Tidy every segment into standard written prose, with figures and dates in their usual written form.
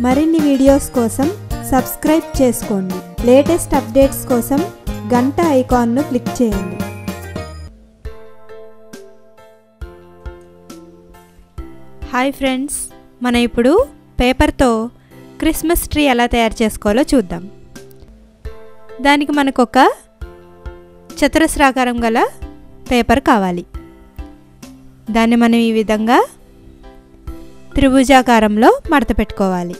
మరిన్ని వీడియోస్ కోసం సబ్స్క్రైబ్ చేసుకోండి. లేటెస్ట్ అప్డేట్స్ కోసం గంట ఐకాన్ను క్లిక్ చేయండి. హాయ్ ఫ్రెండ్స్, మనం ఇప్పుడు పేపర్తో క్రిస్మస్ ట్రీ ఎలా తయారు చేసుకోవాలో చూద్దాం. దానికి మనకు ఒక చతురస్రాకారం గల పేపర్ కావాలి. దాన్ని మనం ఈ విధంగా త్రిభుజాకారంలో మడత పెట్టుకోవాలి.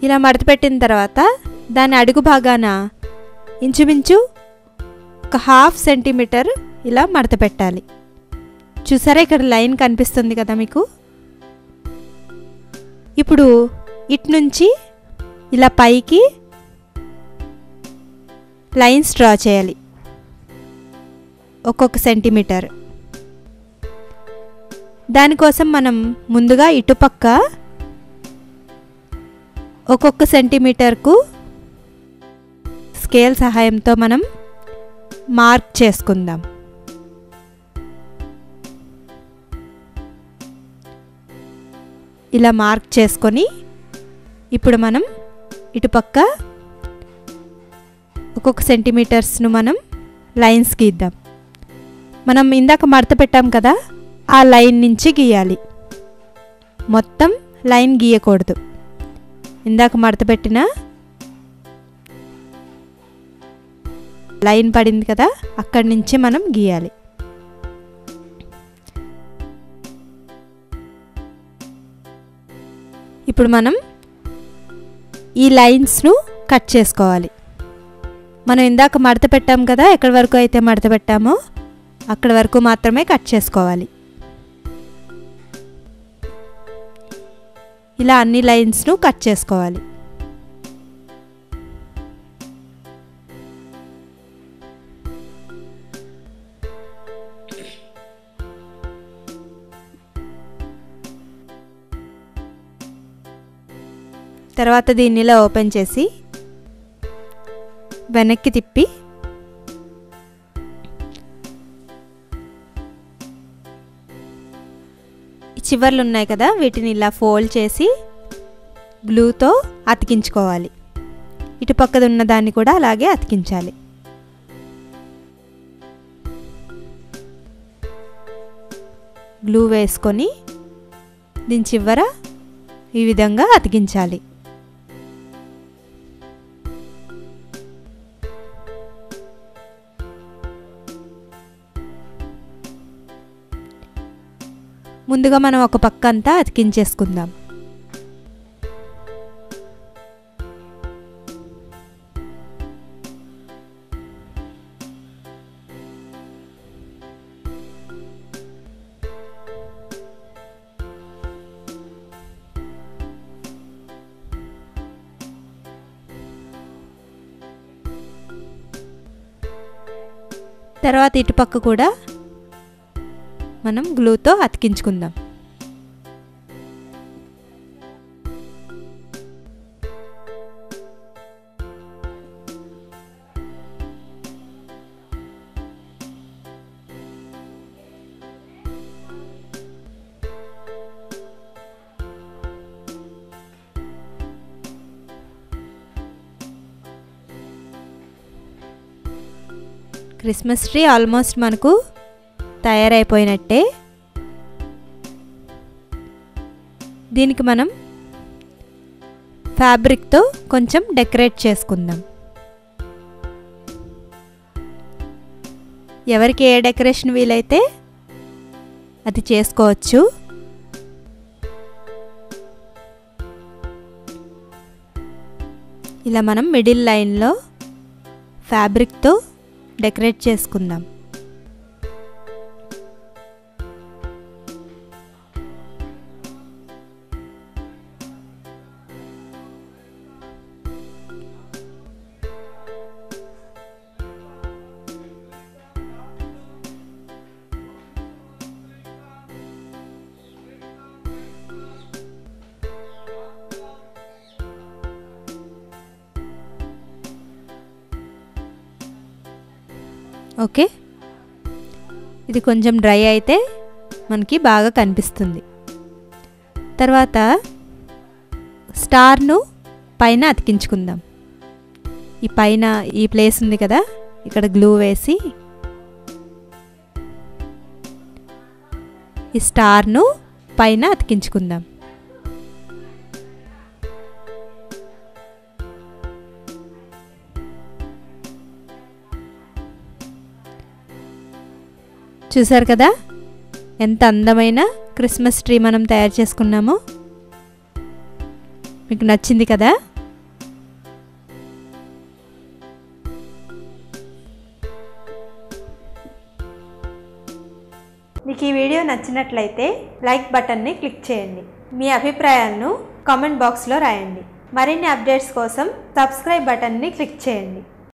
ఇలా మడత పెట్టిన తర్వాత దాని అడుగు భాగాన ఇంచుమించు ఒక 1/2 సెంటీమీటర్ ఇలా మడత పెట్టాలి. చూసారా, ఇక్కడ లైన్ కనిపిస్తుంది కదా మీకు. ఇప్పుడు ఇటు నుంచి ఇలా పైకి లైన్స్ డ్రా చేయాలి, ఒక్కొక్క సెంటీమీటర్. దానికోసం మనం ముందుగా ఇటుపక్క ఒక్కొక్క సెంటీమీటర్కు స్కేల్ సహాయంతో మనం మార్క్ చేసుకుందాం. ఇలా మార్క్ చేసుకొని ఇప్పుడు మనం ఇటుపక్క ఒక్కొక్క సెంటీమీటర్స్ను మనం లైన్స్ గీద్దాం. మనం ఇందాక మడత పెట్టాం కదా, ఆ లైన్ నుంచి గీయాలి. మొత్తం లైన్ గీయకూడదు. ఇందాక మడత పెట్టిన లైన్ పడింది కదా, అక్కడి నుంచి మనం గీయాలి. ఇప్పుడు మనం ఈ లైన్స్ను కట్ చేసుకోవాలి. మనం ఇందాక మడత పెట్టాం కదా, ఎక్కడి వరకు అయితే మడత పెట్టామో అక్కడి వరకు మాత్రమే కట్ చేసుకోవాలి. ఇలా అన్ని లైన్స్ను కట్ చేసుకోవాలి. తర్వాత దీన్ని ఇలా ఓపెన్ చేసి వెనక్కి తిప్పి ఈ చివర్లు ఉన్నాయి కదా, వీటిని ఇలా ఫోల్డ్ చేసి గ్లూతో అతికించుకోవాలి. ఇటు పక్కన ఉన్న దాన్ని కూడా అలాగే అతికించాలి. గ్లూ వేసుకొని దీని చివర ఈ విధంగా అతికించాలి. ముందుగా మనం ఒక పక్క అంతా అతికించేసుకుందాం. తర్వాత ఇటుపక్క కూడా మనం గ్లూతో అతికించుకుందాం. క్రిస్మస్ ట్రీ ఆల్మోస్ట్ మనకు తయారైపోయినట్టే. దీనికి మనం ఫ్యాబ్రిక్తో కొంచెం డెకరేట్ చేసుకుందాం. ఎవరికి ఏ డెకరేషన్ వీలైతే అది చేసుకోవచ్చు. ఇలా మనం మిడిల్ లైన్లో ఫ్యాబ్రిక్తో డెకరేట్ చేసుకుందాం. ఓకే, ఇది కొంచెం డ్రై అయితే మనకి బాగా కనిపిస్తుంది. తర్వాత స్టార్ను పైన అతికించుకుందాం. ఈ పైన ఈ ప్లేస్ ఉంది కదా, ఇక్కడ గ్లూ వేసి ఈ స్టార్ను పైన అతికించుకుందాం. చూసారు కదా ఎంత అందమైన క్రిస్మస్ ట్రీ మనం తయారు చేసుకున్నామో. మీకు నచ్చింది కదా? మీకు ఈ వీడియో నచ్చినట్లయితే లైక్ బటన్ని క్లిక్ చేయండి. మీ అభిప్రాయాలను కామెంట్ బాక్స్లో రాయండి. మరిన్ని అప్డేట్స్ కోసం సబ్స్క్రైబ్ బటన్ని క్లిక్ చేయండి.